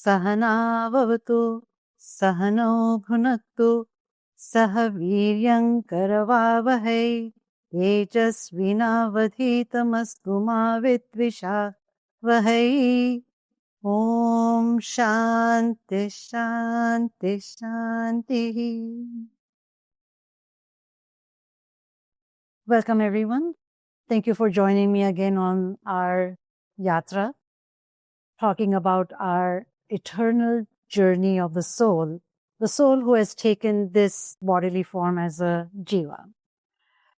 Sahana Vavatu Sahano Bhunaktu Saha Viryam Karavavahai Tejasvinavadhitamastu ma Vidvishavahai. Om Shanti Shanti Shanti. Welcome everyone. Thank you for joining me again on our Yatra, talking about our eternal journey of the soul who has taken this bodily form as a jiva.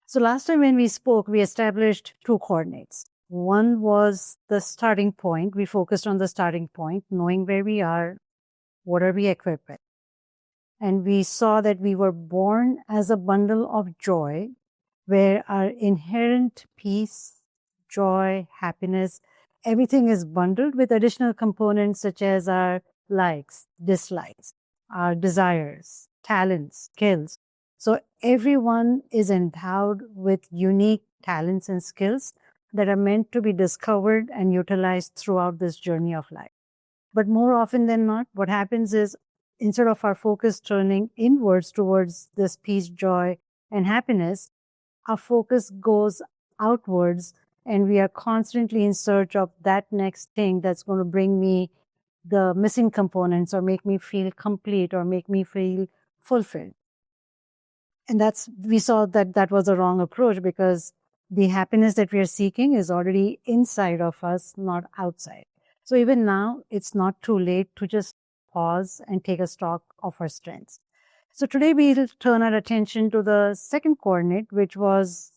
So last time when we spoke, we established two coordinates. One was the starting point. We focused on the starting point, knowing where we are, what are we equipped with. And we saw that we were born as a bundle of joy, where our inherent peace, joy, happiness, everything is bundled with additional components such as our likes, dislikes, our desires, talents, skills. So everyone is endowed with unique talents and skills that are meant to be discovered and utilized throughout this journey of life. But more often than not, what happens is instead of our focus turning inwards towards this peace, joy, and happiness, our focus goes outwards and we are constantly in search of that next thing that's going to bring me the missing components or make me feel complete or make me feel fulfilled. And we saw that was a wrong approach, because the happiness that we are seeking is already inside of us, not outside. So even now, it's not too late to just pause and take a stock of our strengths. So today we'll turn our attention to the second coordinate, which was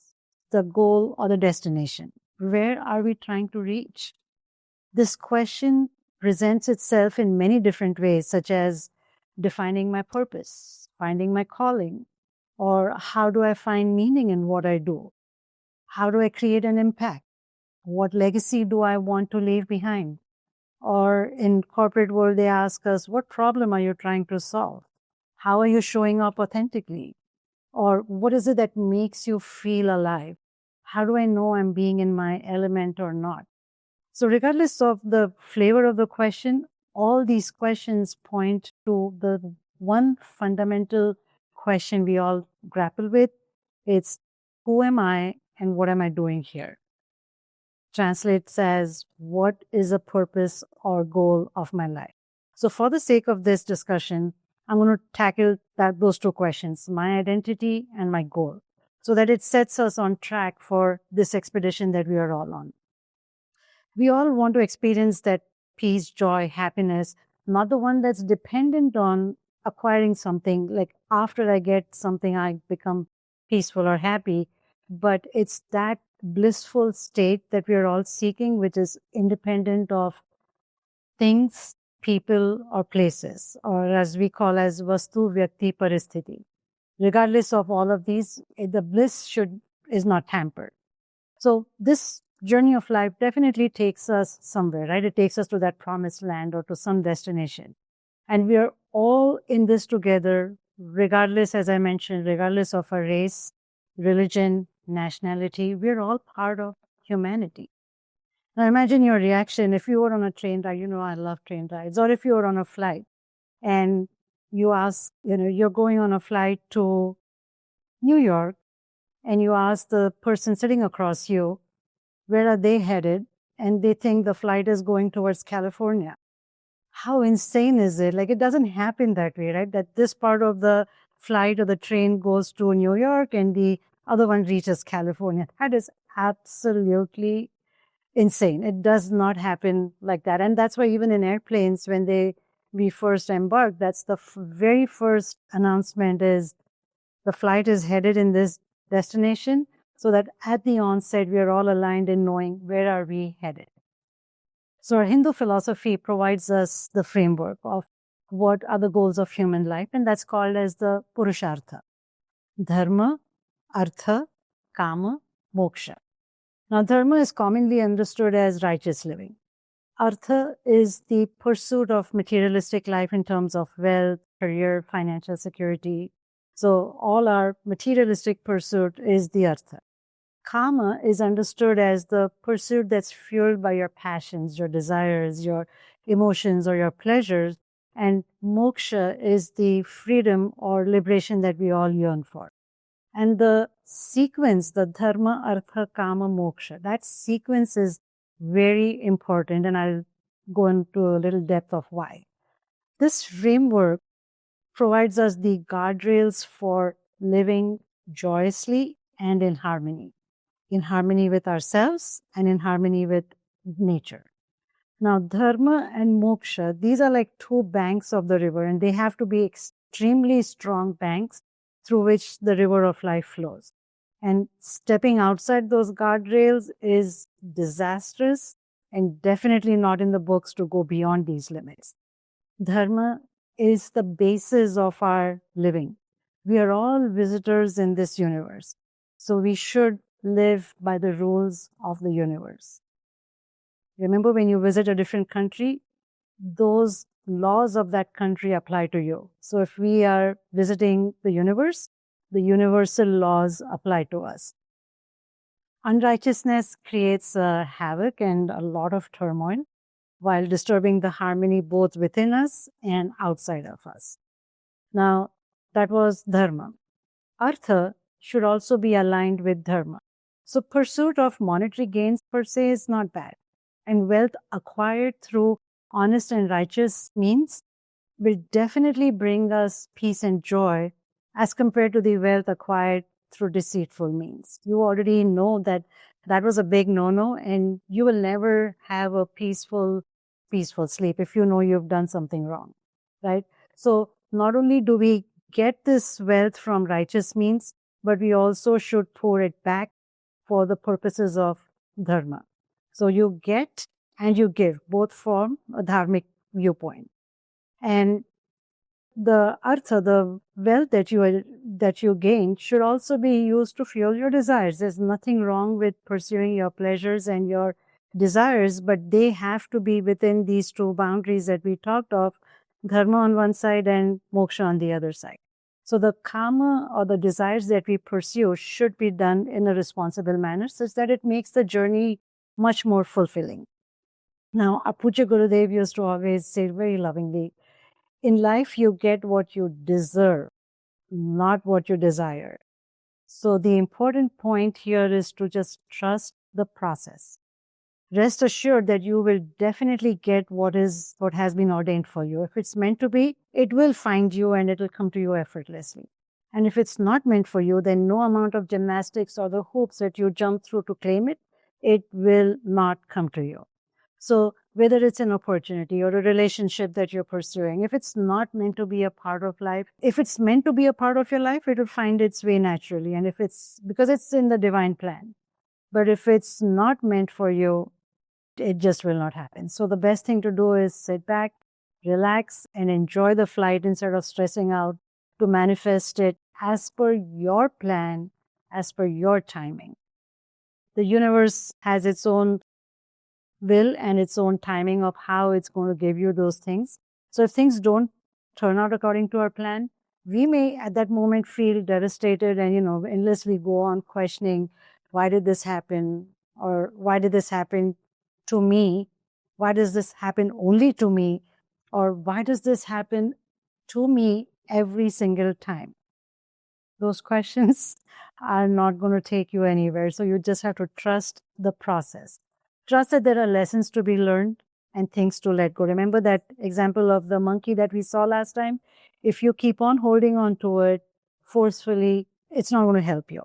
the goal or the destination. Where are we trying to reach? This question presents itself in many different ways, such as defining my purpose, finding my calling, or how do I find meaning in what I do? How do I create an impact? What legacy do I want to leave behind? Or in corporate world, they ask us, what problem are you trying to solve? How are you showing up authentically? Or what is it that makes you feel alive? How do I know I'm being in my element or not? So regardless of the flavor of the question, all these questions point to the one fundamental question we all grapple with. It's who am I and what am I doing here? Translates as what is the purpose or goal of my life? So for the sake of this discussion, I'm going to tackle those two questions, my identity and my goal, so that it sets us on track for this expedition that we are all on. We all want to experience that peace, joy, happiness, not the one that's dependent on acquiring something, like after I get something, I become peaceful or happy, but it's that blissful state that we are all seeking, which is independent of things, people, or places, or as we call as vastu, vyakti, paristhiti. Regardless of all of these, the bliss is not hampered. So this journey of life definitely takes us somewhere, right? It takes us to that promised land or to some destination. And we are all in this together, regardless, as I mentioned, regardless of our race, religion, nationality, we're all part of humanity. Now imagine your reaction if you were on a train ride, I love train rides, or if you were on a flight and you ask, you're going on a flight to New York and you ask the person sitting across you, where are they headed? And they think the flight is going towards California. How insane is it? Like, it doesn't happen that way, right? That this part of the flight or the train goes to New York and the other one reaches California. That is absolutely insane. It does not happen like that. And that's why even in airplanes, when we first embark, that's the very first announcement is the flight is headed in this destination, so that at the onset, we are all aligned in knowing where are we headed. So our Hindu philosophy provides us the framework of what are the goals of human life, and that's called as the Purushartha. Dharma, Artha, Kama, Moksha. Now, Dharma is commonly understood as righteous living. Artha is the pursuit of materialistic life in terms of wealth, career, financial security. So all our materialistic pursuit is the Artha. Kama is understood as the pursuit that's fueled by your passions, your desires, your emotions or your pleasures. And moksha is the freedom or liberation that we all yearn for. And the sequence, the dharma, artha, kama, moksha, that sequence is very important. And I'll go into a little depth of why. This framework provides us the guardrails for living joyously and in harmony with ourselves and in harmony with nature. Now, dharma and moksha, these are like two banks of the river, and they have to be extremely strong banks through which the river of life flows. And stepping outside those guardrails is disastrous and definitely not in the books to go beyond these limits. Dharma is the basis of our living. We are all visitors in this universe. So we should live by the rules of the universe. Remember, when you visit a different country, those laws of that country apply to you. So if we are visiting the universe, the universal laws apply to us. Unrighteousness creates havoc and a lot of turmoil while disturbing the harmony both within us and outside of us. Now, that was dharma. Artha should also be aligned with dharma. So pursuit of monetary gains per se is not bad. And wealth acquired through honest and righteous means will definitely bring us peace and joy as compared to the wealth acquired through deceitful means. You already know that that was a big no-no, and you will never have a peaceful sleep if you know you've done something wrong, right? So not only do we get this wealth from righteous means, but we also should pour it back for the purposes of dharma. So you get and you give, both from a dharmic viewpoint. And the artha, the wealth that you gain, should also be used to fuel your desires. There's nothing wrong with pursuing your pleasures and your desires, but they have to be within these two boundaries that we talked of, dharma on one side and moksha on the other side. So the kama, or the desires that we pursue, should be done in a responsible manner such that it makes the journey much more fulfilling. Now, our Puja Gurudev used to always say very lovingly, in life you get what you deserve, not what you desire. So the important point here is to just trust the process. Rest assured that you will definitely get what has been ordained for you. If it's meant to be, it will find you and it will come to you effortlessly. And if it's not meant for you, then no amount of gymnastics or the hoops that you jump through to claim it, it will not come to you. So whether it's an opportunity or a relationship that you're pursuing, if it's not meant to be a part of life, if it's meant to be a part of your life, it will find its way naturally. And if it's because it's in the divine plan. But if it's not meant for you, it just will not happen. So the best thing to do is sit back, relax, and enjoy the flight instead of stressing out to manifest it as per your plan, as per your timing. The universe has its own will and its own timing of how it's going to give you those things. So if things don't turn out according to our plan, we may at that moment feel devastated and, endlessly go on questioning, why did this happen? Or why did this happen to me? Why does this happen only to me? Or why does this happen to me every single time? Those questions are not going to take you anywhere. So you just have to trust the process. Trust that there are lessons to be learned and things to let go. Remember that example of the monkey that we saw last time? If you keep on holding on to it forcefully, it's not going to help you.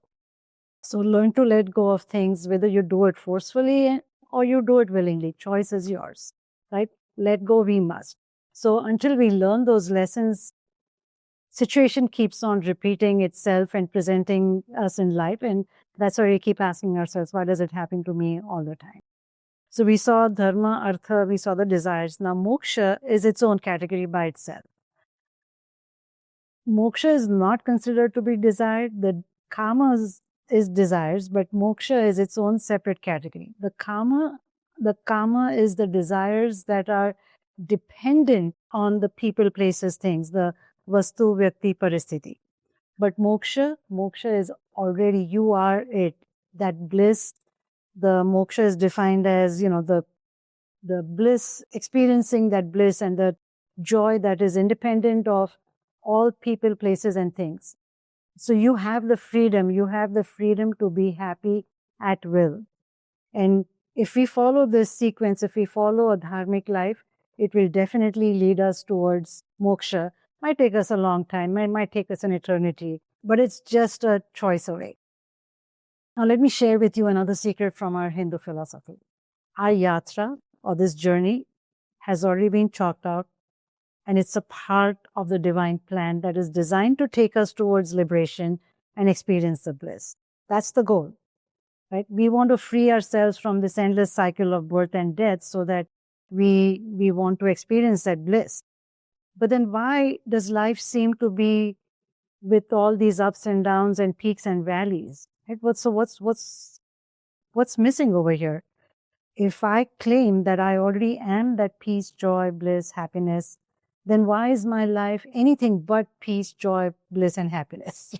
So learn to let go of things, whether you do it forcefully or you do it willingly. Choice is yours, right? Let go we must. So until we learn those lessons, situation keeps on repeating itself and presenting us in life. And that's why we keep asking ourselves, why does it happen to me all the time? So we saw dharma, artha, we saw the desires. Now moksha is its own category by itself. Moksha is not considered to be desired. The kama is desires, but moksha is its own separate category. The kama is the desires that are dependent on the people, places, things, the vastu, vyakti, paristiti. But moksha is already, you are it. That bliss, the moksha is defined as, the the bliss, experiencing that bliss and the joy that is independent of all people, places, and things. So you have the freedom to be happy at will. And if we follow this sequence, if we follow a dharmic life, it will definitely lead us towards moksha. Might take us a long time, might take us an eternity, but it's just a choice away. Now, let me share with you another secret from our Hindu philosophy. Our yatra, or this journey, has already been chalked out, and it's a part of the divine plan that is designed to take us towards liberation and experience the bliss. That's the goal, right? We want to free ourselves from this endless cycle of birth and death so that we want to experience that bliss. But then why does life seem to be with all these ups and downs and peaks and valleys? Right? What's missing over here? If I claim that I already am that peace, joy, bliss, happiness, then why is my life anything but peace, joy, bliss, and happiness?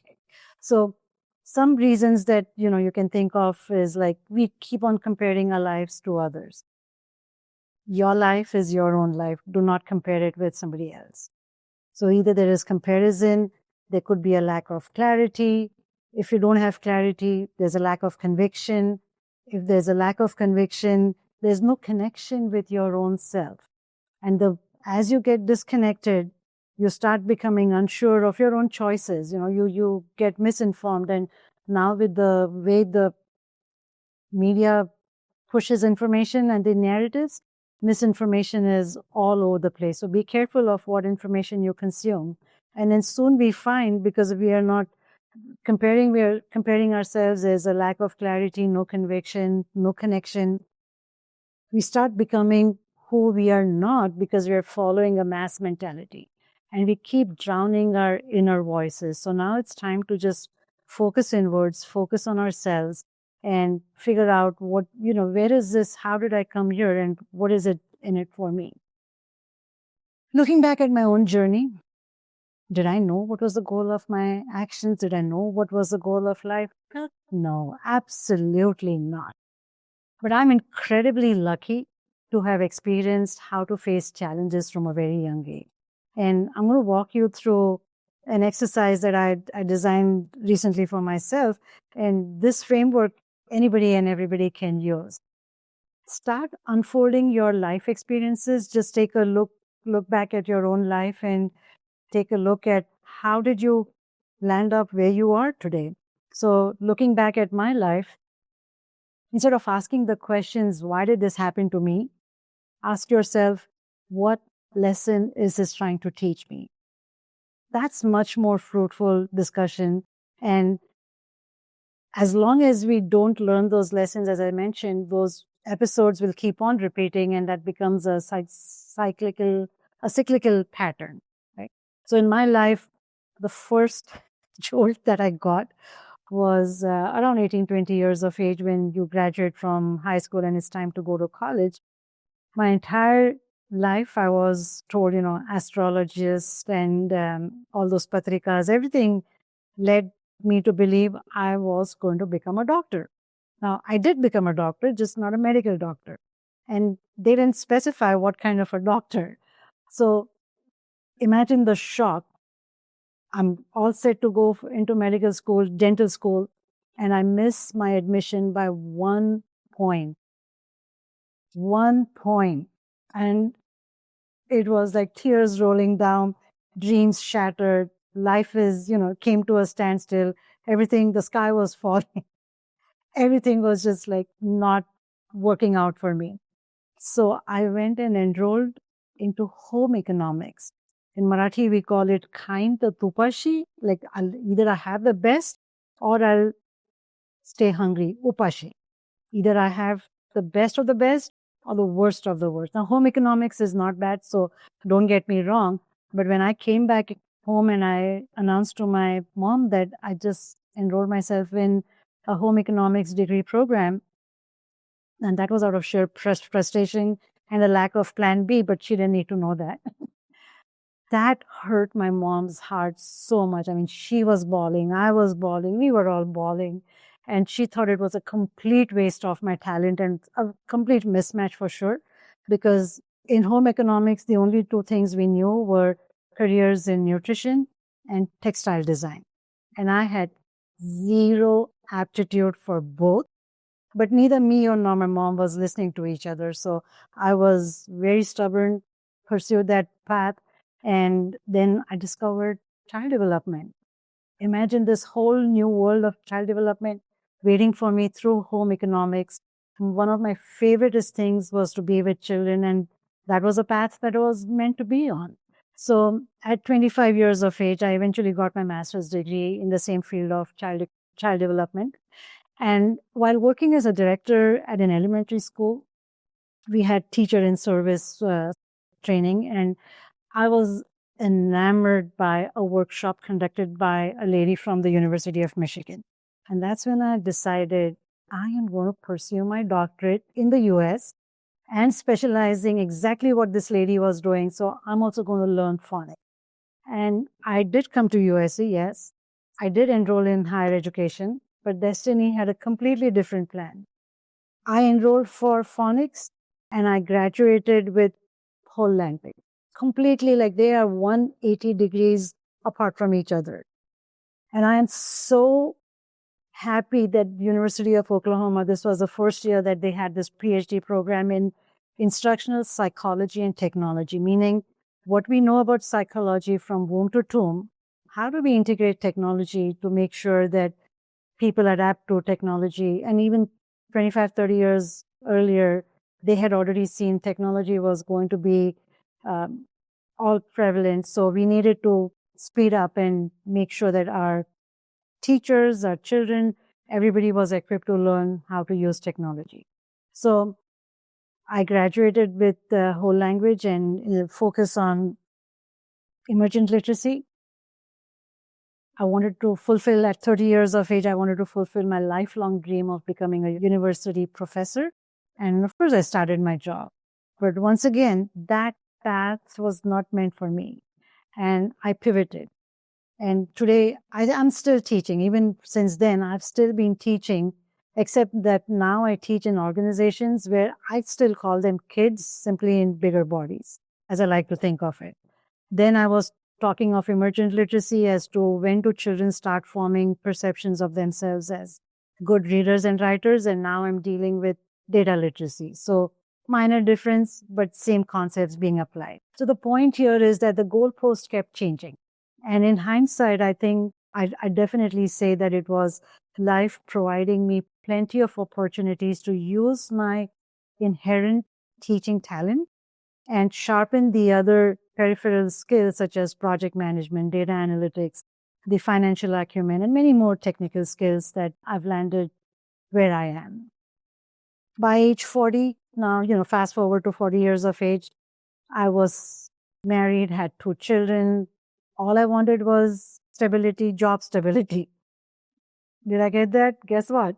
So some reasons that, you can think of is like we keep on comparing our lives to others. Your life is your own life. Do not compare it with somebody else. So either there is comparison, there could be a lack of clarity. If you don't have clarity, there's a lack of conviction. If there's a lack of conviction, there's no connection with your own self. And as you get disconnected, you start becoming unsure of your own choices. You get misinformed. And now with the way the media pushes information and the narratives, misinformation is all over the place. So be careful of what information you consume. And then soon we find, because we are not comparing, we are comparing ourselves as a lack of clarity, no conviction, no connection. We start becoming who we are not because we are following a mass mentality. And we keep drowning our inner voices. So now it's time to just focus inwards, focus on ourselves, and figure out where is this, how did I come here, and what is it in it for me? Looking back at my own journey, did I know what was the goal of my actions? Did I know what was the goal of life? No, absolutely not. But I'm incredibly lucky to have experienced how to face challenges from a very young age. And I'm going to walk you through an exercise that I designed recently for myself. And this framework, anybody and everybody can use. Start unfolding your life experiences. Just take a look back at your own life and take a look at how did you land up where you are today. So looking back at my life, instead of asking the questions, why did this happen to me? Ask yourself, what lesson is this trying to teach me? That's much more fruitful discussion. And as long as we don't learn those lessons, as I mentioned, those episodes will keep on repeating, and that becomes a cyclical pattern, right? So in my life, the first jolt that I got was around 18, 20 years of age, when you graduate from high school and it's time to go to college. My entire life, I was told, astrologists and all those patrikas, everything led me to believe I was going to become a doctor. Now, I did become a doctor, just not a medical doctor. And they didn't specify what kind of a doctor. So imagine the shock. I'm all set to go into medical school, dental school, and I miss my admission by 1 point. 1 point. And it was like tears rolling down, dreams shattered, life came to a standstill. Everything, the sky was falling. Everything was just like not working out for me. So I went and enrolled into home economics. In Marathi, we call it kind the tupashi, like either I have the best or I'll stay hungry, upashi. Either I have the best of the best or the worst of the worst. Now, home economics is not bad, so don't get me wrong. But when I came back home and I announced to my mom that I just enrolled myself in a home economics degree program, and that was out of sheer frustration and a lack of plan B, but she didn't need to know that. That hurt my mom's heart so much. I mean, she was bawling, I was bawling, we were all bawling. And she thought it was a complete waste of my talent and a complete mismatch for sure. because in home economics, the only two things we knew were careers in nutrition and textile design. And I had zero aptitude for both, but neither me nor my mom was listening to each other. So I was very stubborn, pursued that path. And then I discovered child development. Imagine this whole new world of child development waiting for me through home economics. And one of my favorite things was to be with children, and that was a path that I was meant to be on. So at 25 years of age, I eventually got my master's degree in the same field of child development. And while working as a director at an elementary school, we had teacher in service training, and I was enamored by a workshop conducted by a lady from the University of Michigan. And that's when I decided I am going to pursue my doctorate in the US and specializing exactly what this lady was doing. So I'm also going to learn phonics. And I did come to USC, yes. I did enroll in higher education, but destiny had a completely different plan. I enrolled for phonics and I graduated with whole language. Completely, like they are 180 degrees apart from each other. And I am so happy that University of Oklahoma, this was the first year that they had this PhD program in instructional psychology and technology, meaning what we know about psychology from womb to tomb, how do we integrate technology to make sure that people adapt to technology? And even 25, 30 years earlier, they had already seen technology was going to be all prevalent. So we needed to speed up and make sure that our teachers, our children, everybody was equipped to learn how to use technology. So I graduated with the whole language and focus on emergent literacy. I wanted to fulfill at 30 years of age, I wanted to fulfill my lifelong dream of becoming a university professor. And of course, I started my job. But once again, that path was not meant for me. And I pivoted. And today, I'm still teaching. Even since then, I've still been teaching, except that now I teach in organizations where I still call them kids, simply in bigger bodies, as I like to think of it. Then I was talking of emergent literacy as to when do children start forming perceptions of themselves as good readers and writers, and now I'm dealing with data literacy. So minor difference, but same concepts being applied. So the point here is that the goalpost kept changing. And in hindsight, I think I definitely say that it was life providing me plenty of opportunities to use my inherent teaching talent and sharpen the other peripheral skills such as project management, data analytics, the financial acumen, and many more technical skills that I've landed where I am. By age 40, now, fast forward to 40 years of age, I was married, had 2 children. All I wanted was stability, job stability. Did I get that? Guess what?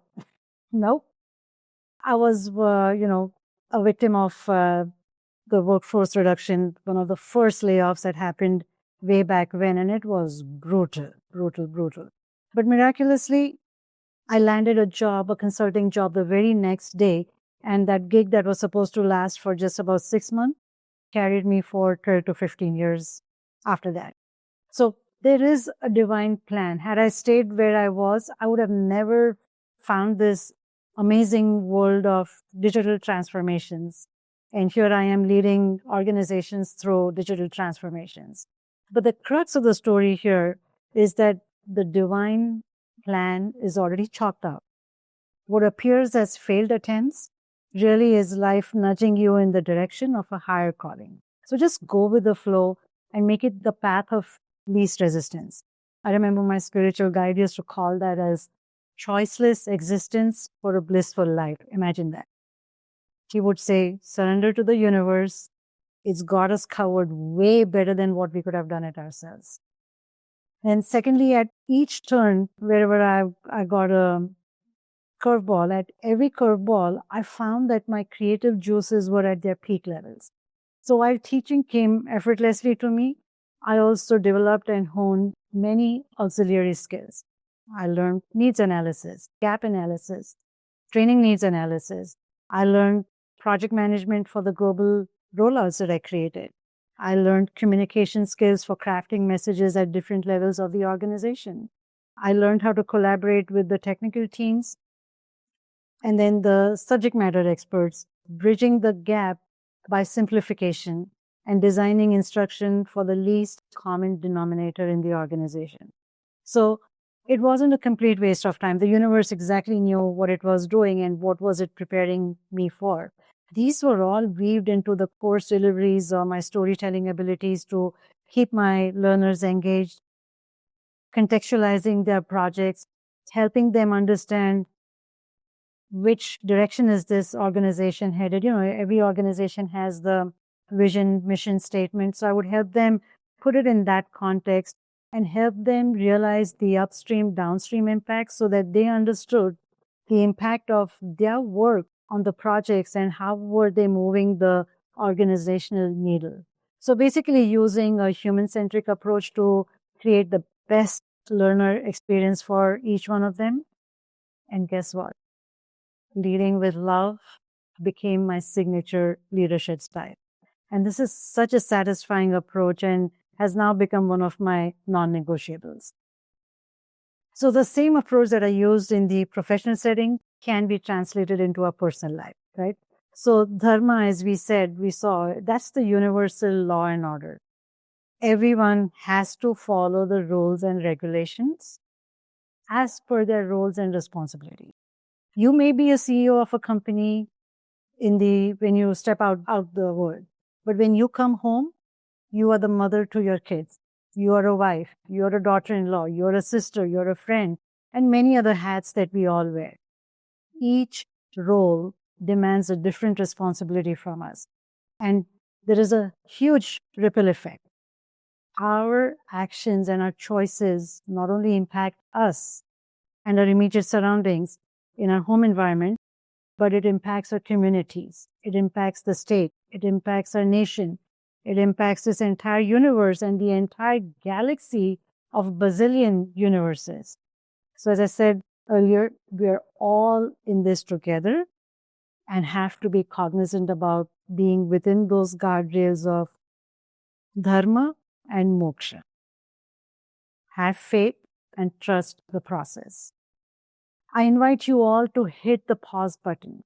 Nope. I was, a victim of the workforce reduction, one of the first layoffs that happened way back when, and it was brutal, brutal, brutal. But miraculously, I landed a job, a consulting job, the very next day, and that gig that was supposed to last for just about 6 months carried me for 12 to 15 years after that. So there is a divine plan. Had I stayed where I was, I would have never found this amazing world of digital transformations. And here I am leading organizations through digital transformations. But the crux of the story here is that the divine plan is already chalked out. What appears as failed attempts really is life nudging you in the direction of a higher calling. So just go with the flow and make it the path of least resistance. I remember my spiritual guide used to call that as choiceless existence for a blissful life. Imagine that. He would say, surrender to the universe. It's got us covered way better than what we could have done it ourselves. And secondly, at each turn, wherever I got a curveball, at every curveball, I found that my creative juices were at their peak levels. So while teaching came effortlessly to me, I also developed and honed many auxiliary skills. I learned needs analysis, gap analysis, training needs analysis. I learned project management for the global rollouts that I created. I learned communication skills for crafting messages at different levels of the organization. I learned how to collaborate with the technical teams and then the subject matter experts, bridging the gap by simplification and designing instruction for the least common denominator in the organization. So it wasn't a complete waste of time. The universe exactly knew what it was doing and what was it preparing me for. These were all weaved into the course deliveries or my storytelling abilities to keep my learners engaged, contextualizing their projects, helping them understand which direction is this organization headed. Every organization has the vision, mission statement. So I would help them put it in that context and help them realize the upstream, downstream impacts so that they understood the impact of their work on the projects and how were they moving the organizational needle. So basically using a human-centric approach to create the best learner experience for each one of them. And guess what? Leading with love became my signature leadership style. And this is such a satisfying approach and has now become one of my non-negotiables. So the same approach that I used in the professional setting can be translated into a personal life, right? So Dharma, as we saw, that's the universal law and order. Everyone has to follow the rules and regulations as per their roles and responsibilities. You may be a CEO of a company when you step out the world, but when you come home, you are the mother to your kids. You are a wife, you are a daughter-in-law, you're a sister, you're a friend, and many other hats that we all wear. Each role demands a different responsibility from us. And there is a huge ripple effect. Our actions and our choices not only impact us and our immediate surroundings in our home environment, but it impacts our communities. It impacts the state. It impacts our nation. It impacts this entire universe and the entire galaxy of bazillion universes. So as I said earlier, we are all in this together and have to be cognizant about being within those guardrails of Dharma and Moksha. Have faith and trust the process. I invite you all to hit the pause button.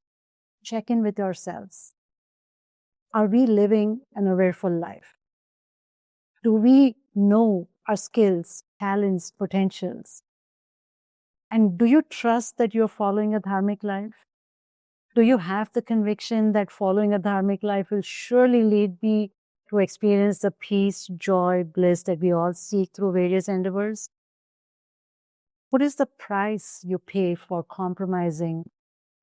Check in with yourselves. Are we living an awareful life? Do we know our skills, talents, potentials? And do you trust that you're following a dharmic life? Do you have the conviction that following a dharmic life will surely lead me to experience the peace, joy, bliss that we all seek through various endeavors? What is the price you pay for compromising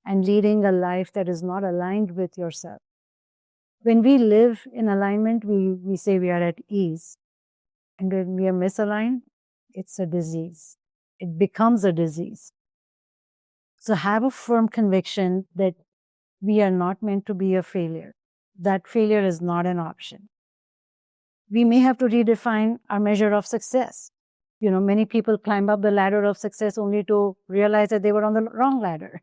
and leading a life that is not aligned with yourself? When we live in alignment, we say we are at ease. And when we are misaligned, it's a disease. It becomes a disease. So have a firm conviction that we are not meant to be a failure. That failure is not an option. We may have to redefine our measure of success. Many people climb up the ladder of success only to realize that they were on the wrong ladder.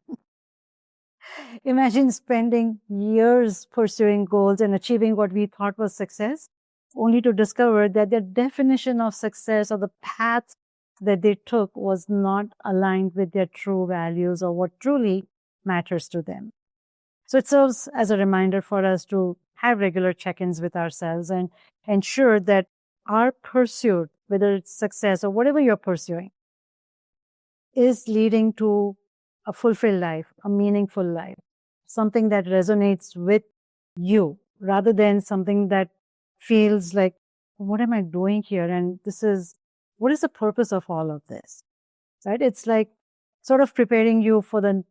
Imagine spending years pursuing goals and achieving what we thought was success, only to discover that their definition of success or the path that they took was not aligned with their true values or what truly matters to them. So it serves as a reminder for us to have regular check-ins with ourselves and ensure that our pursuit, whether it's success or whatever you're pursuing, is leading to a fulfilled life, a meaningful life, something that resonates with you rather than something that feels like, what am I doing here? And what is the purpose of all of this? Right? It's like sort of preparing you for the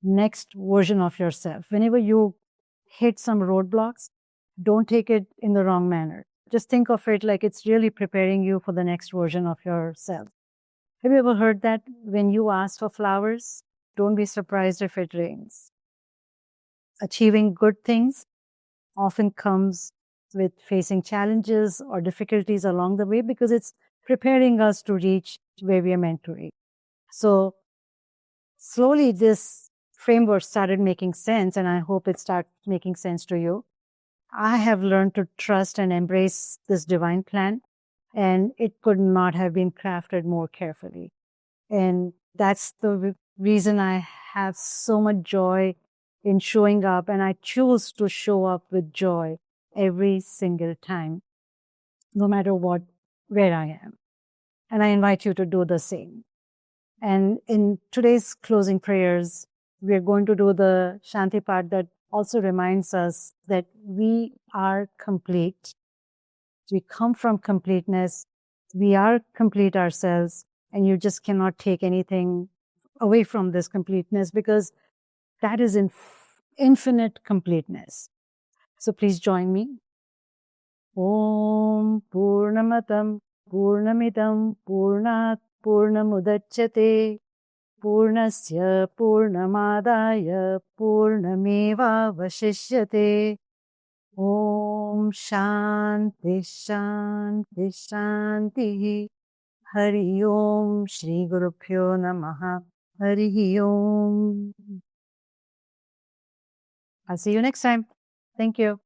next version of yourself. Whenever you hit some roadblocks, don't take it in the wrong manner. Just think of it like it's really preparing you for the next version of yourself. Have you ever heard that when you ask for flowers, don't be surprised if it rains? Achieving good things often comes with facing challenges or difficulties along the way because it's preparing us to reach where we are meant to reach. So slowly this framework started making sense, and I hope it starts making sense to you. I have learned to trust and embrace this divine plan, and it could not have been crafted more carefully. And that's the reason I have so much joy in showing up, and I choose to show up with joy every single time, no matter where I am. And I invite you to do the same. And in today's closing prayers, we're going to do the Shanti part that also reminds us that we are complete. We come from completeness. We are complete ourselves, and you just cannot take anything away from this completeness, because that is infinite completeness. So please join me. Om Purnamatam Purnamidam Purnat Purnamudachyate Purnasya Purnamadaya Purnameva Vashishyate. Om Shanti Shanti Shanti. Hari Om Shri Guru Pyo Namaha. Hari Om. I'll see you next time. Thank you.